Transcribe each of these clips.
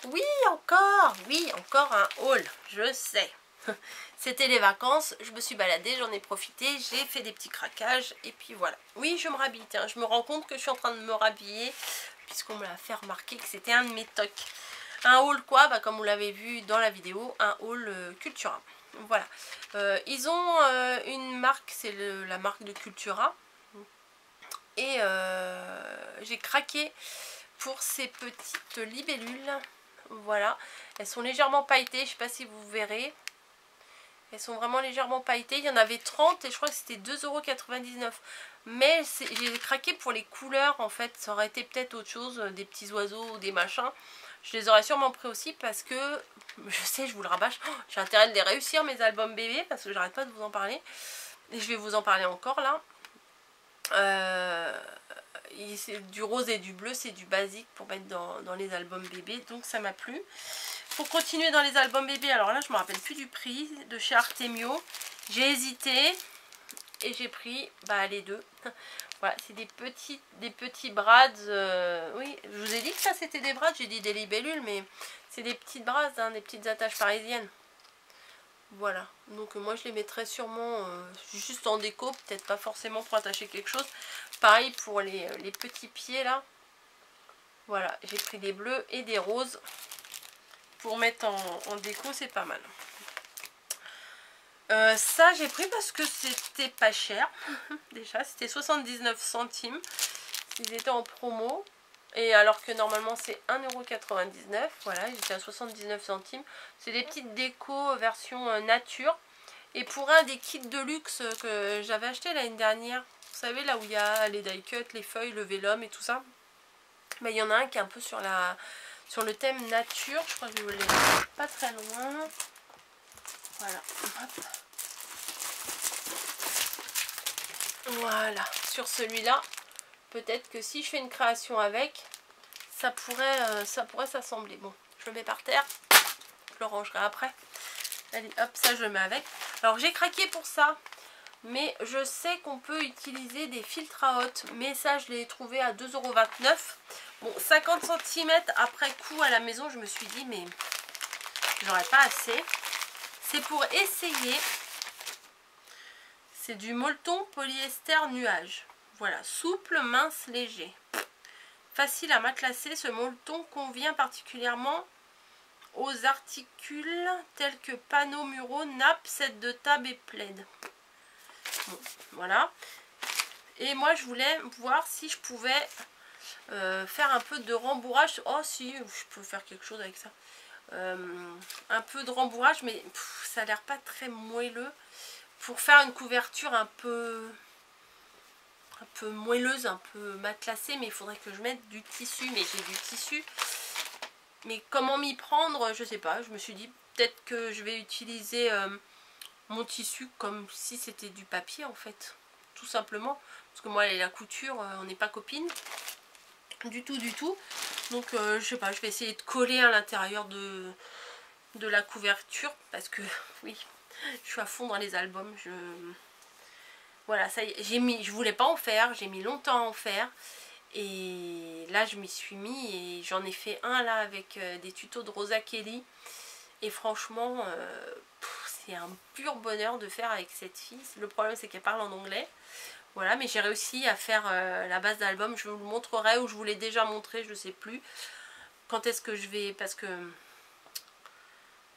Oui, encore un haul, je sais. C'était les vacances, je me suis baladée, j'en ai profité, j'ai fait des petits craquages et puis voilà. Oui, je me rhabille, tiens, je me rends compte que je suis en train de me rhabiller puisqu'on me l'a fait remarquer que c'était un de mes tocs. Un haul quoi, bah, comme vous l'avez vu dans la vidéo, un haul Cultura. Voilà. Ils ont une marque, c'est la marque de Cultura. Et j'ai craqué pour ces petites libellules. Voilà. Elles sont légèrement pailletées, je ne sais pas si vous verrez. Elles sont vraiment légèrement pailletées. Il y en avait 30 et je crois que c'était 2,99 €. Mais j'ai craqué pour les couleurs en fait. Ça aurait été peut-être autre chose, des petits oiseaux ou des machins. Je les aurais sûrement pris aussi parce que, je sais, je vous le rabâche, j'ai intérêt de les réussir mes albums bébés parce que j'arrête pas de vous en parler. Et je vais vous en parler encore là. C'est du rose et du bleu, c'est du basique pour mettre dans les albums bébés. Donc ça m'a plu. Pour continuer dans les albums bébés, alors là je me rappelle plus du prix, de chez Artemio. J'ai hésité et j'ai pris les deux. Voilà, c'est des petits brads. Oui, je vous ai dit que ça c'était des brads, j'ai dit des libellules, mais c'est des petites brads, hein, des petites attaches parisiennes. Voilà, donc moi je les mettrais sûrement juste en déco, peut-être pas forcément pour attacher quelque chose. Pareil pour les petits pieds là. Voilà, j'ai pris des bleus et des roses. Pour mettre en déco, c'est pas mal. Ça j'ai pris parce que c'était pas cher. Déjà c'était 79 centimes. Ils étaient en promo. Et alors que normalement c'est 1,99 €. Voilà, ils étaient à 79 centimes. C'est des petites décos version nature. Et pour un des kits de luxe que j'avais acheté l'année dernière, vous savez là où il y a les die cuts, les feuilles, le vélum et tout ça. Mais il y en a un qui est un peu sur le thème nature. Je crois que je l'ai pas très loin. Voilà. Hop. Voilà. Sur celui-là, peut-être que si je fais une création avec, ça pourrait s'assembler. Bon, je le mets par terre. Je le rangerai après. Allez, hop, ça je le mets avec. Alors j'ai craqué pour ça. Mais je sais qu'on peut utiliser des filtres à hotte. Mais ça, je l'ai trouvé à 2,29 €. Bon, 50 cm après coup à la maison, je me suis dit, mais j'aurais pas assez. C'est pour essayer. C'est du molleton polyester nuage. Voilà, souple, mince, léger. Facile à matelasser, ce molleton convient particulièrement aux articules tels que panneaux muraux, nappes, sets de table et plaid. Bon, voilà. Et moi, je voulais voir si je pouvais faire un peu de rembourrage. Oh, si, je peux faire quelque chose avec ça. Un peu de rembourrage, mais ça a l'air pas très moelleux. Pour faire une couverture un peu moelleuse, un peu matelassée, mais il faudrait que je mette du tissu. Mais j'ai du tissu. Mais comment m'y prendre, je sais pas. Je me suis dit peut-être que je vais utiliser mon tissu comme si c'était du papier en fait. Tout simplement. Parce que moi et la couture, on n'est pas copines. Du tout. Donc je sais pas, je vais essayer de coller à l'intérieur de la couverture. Parce que oui, je suis à fond dans les albums. Voilà, ça y est, je voulais pas en faire, j'ai mis longtemps à en faire. Et là je m'y suis mis et j'en ai fait un là avec des tutos de Rosa Kelly. Et franchement, c'est un pur bonheur de faire avec cette fille. Le problème c'est qu'elle parle en anglais. Voilà, mais j'ai réussi à faire la base d'album. Je vous le montrerai ou je vous l'ai déjà montré, je ne sais plus. Quand est-ce que je vais... Parce que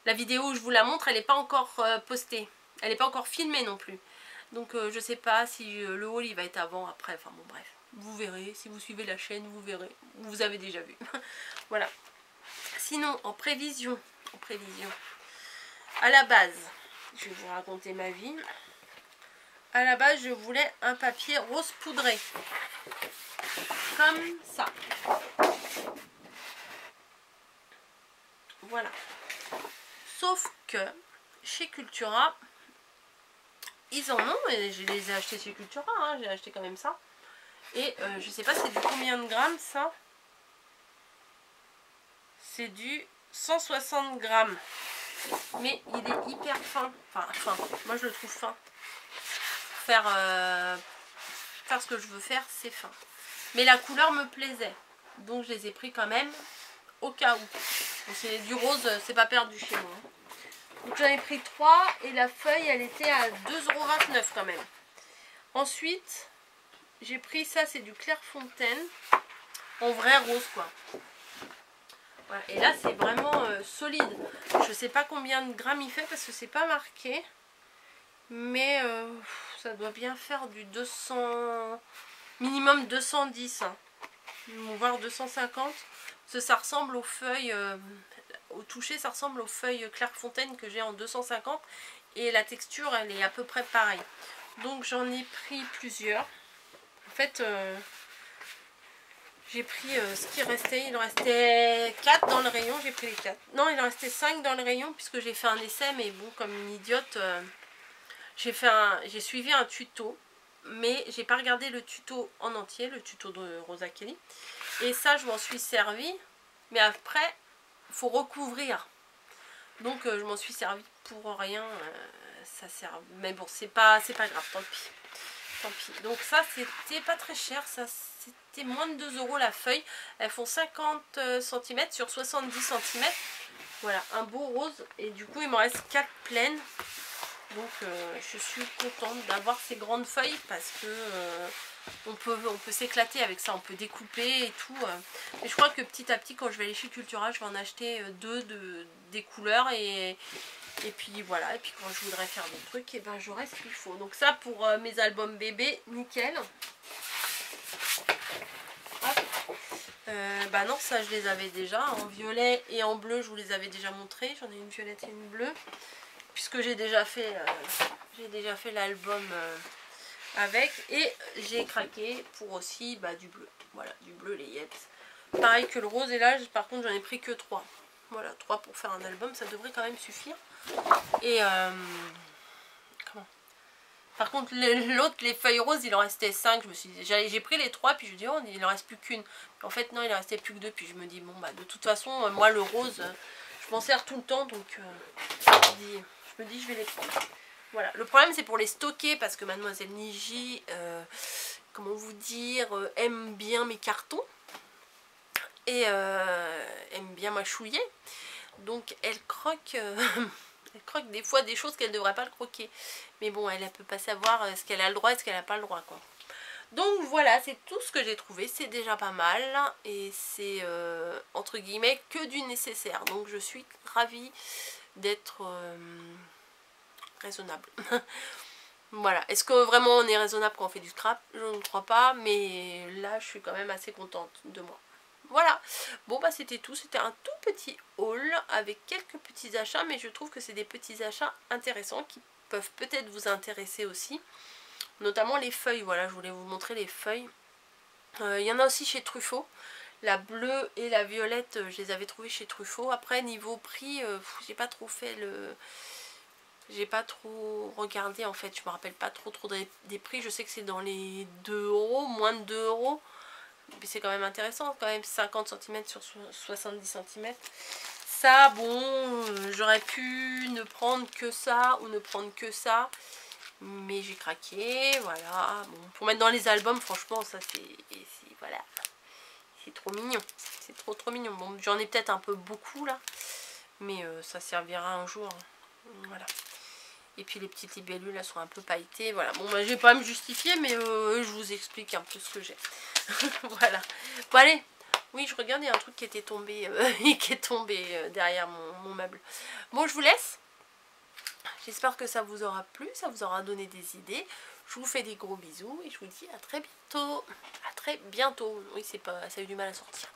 la vidéo où je vous la montre, elle n'est pas encore postée. Elle n'est pas encore filmée non plus. Donc je ne sais pas si le haul il va être avant, après. Enfin bon, bref. Vous verrez. Si vous suivez la chaîne, vous verrez. Vous avez déjà vu. Voilà. Sinon, en prévision. À la base, je vais vous raconter ma vie. À la base, je voulais un papier rose poudré. Comme ça. Voilà. Sauf que chez Cultura, ils en ont, et je les ai achetés chez Cultura, hein, j'ai acheté quand même ça. Et je sais pas c'est du combien de grammes ça. C'est du 160 grammes. Mais il est hyper fin. Enfin, moi je le trouve fin. Faire ce que je veux faire, c'est fin. Mais la couleur me plaisait. Donc je les ai pris quand même au cas où. C'est du rose, c'est pas perdu chez moi. Donc j'en ai pris 3 et la feuille elle était à 2,29 € quand même. Ensuite j'ai pris ça, c'est du Clairefontaine en vrai rose quoi. Voilà. Et là c'est vraiment solide. Je sais pas combien de grammes il fait parce que c'est pas marqué. Mais ça doit bien faire du 200, minimum 210 hein. Voire 250. Parce que ça ressemble aux feuilles, au toucher ça ressemble aux feuilles Clairefontaine que j'ai en 250. Et la texture elle est à peu près pareille. Donc j'en ai pris plusieurs. En fait j'ai pris ce qui restait. Il en restait 4 dans le rayon, j'ai pris les 4. Non, il en restait 5 dans le rayon puisque j'ai fait un essai. Mais bon, comme une idiote, j'ai suivi un tuto. Mais j'ai pas regardé le tuto en entier, le tuto de Rosa Kelly. Et ça, je m'en suis servi. Mais après, il faut recouvrir. Donc je m'en suis servi pour rien. Ça sert. Mais bon, c'est pas grave, tant pis. Tant pis. Donc ça, c'était pas très cher. Ça, c'était moins de 2 € la feuille. Elles font 50 cm sur 70 cm. Voilà, un beau rose. Et du coup, il m'en reste 4 pleines. Donc je suis contente d'avoir ces grandes feuilles parce que on peut s'éclater avec ça, on peut découper et tout. Et je crois que petit à petit, quand je vais aller chez Cultura, je vais en acheter 2 des couleurs et puis voilà. Et puis quand je voudrais faire des trucs, et ben j'aurai ce qu'il faut. Donc ça pour mes albums bébés, nickel. Bah non, ça je les avais déjà en violet et en bleu, je vous les avais déjà montrés. J'en ai une violette et une bleue. Puisque j'ai déjà fait l'album avec. Et j'ai craqué pour aussi du bleu. Voilà, du bleu, les Yeps. Pareil que le rose. Et là, par contre, j'en ai pris que 3. Voilà, 3 pour faire un album. Ça devrait quand même suffire. Et comment? Par contre, l'autre, les feuilles roses, il en restait 5. Je me suis dit, j'ai pris les 3, puis je me dis, oh, il en reste plus qu'une. En fait, non, il en restait plus que 2. Puis je me dis, bon, de toute façon, moi, le rose, je m'en sers tout le temps. Donc, je me dis je vais les prendre. Voilà, le problème c'est pour les stocker parce que mademoiselle Niji, comment vous dire, aime bien mes cartons et aime bien mâchouiller. Donc elle croque, elle croque des fois des choses qu'elle ne devrait pas le croquer. Mais bon, elle peut pas savoir ce qu'elle a le droit et ce qu'elle n'a pas le droit quoi. Donc voilà, c'est tout ce que j'ai trouvé, c'est déjà pas mal et c'est entre guillemets que du nécessaire. Donc je suis ravie d'être raisonnable. Voilà. Est-ce que vraiment on est raisonnable quand on fait du scrap? Je ne crois pas, mais là je suis quand même assez contente de moi. Voilà. Bon bah c'était tout. C'était un tout petit haul avec quelques petits achats, mais je trouve que c'est des petits achats intéressants qui peuvent peut-être vous intéresser aussi. Notamment les feuilles. Voilà, je voulais vous montrer les feuilles. Il y en a aussi chez Truffaut. La bleue et la violette, je les avais trouvées chez Truffaut. Après niveau prix, j'ai pas trop fait le... J'ai pas trop regardé en fait, je me rappelle pas trop des prix. Je sais que c'est dans les 2 €, moins de 2 €. Mais c'est quand même intéressant, quand même 50 cm sur 70 cm. Ça, bon, j'aurais pu ne prendre que ça ou ne prendre que ça. Mais j'ai craqué, voilà. Bon, pour mettre dans les albums, franchement, ça c'est voilà. C'est trop mignon. C'est trop mignon. Bon, j'en ai peut-être un peu beaucoup là. Mais ça servira un jour. Voilà. Et puis les petites libellules, elles sont un peu pailletées. Voilà. Bon, je vais pas me justifier, mais je vous explique un peu ce que j'ai. Voilà. Bon, allez. Oui, je regarde, il y a un truc qui était tombé, derrière mon meuble. Bon, je vous laisse. J'espère que ça vous aura plu, ça vous aura donné des idées. Je vous fais des gros bisous et je vous dis à très bientôt. À très bientôt. Oui, ça a eu du mal à sortir.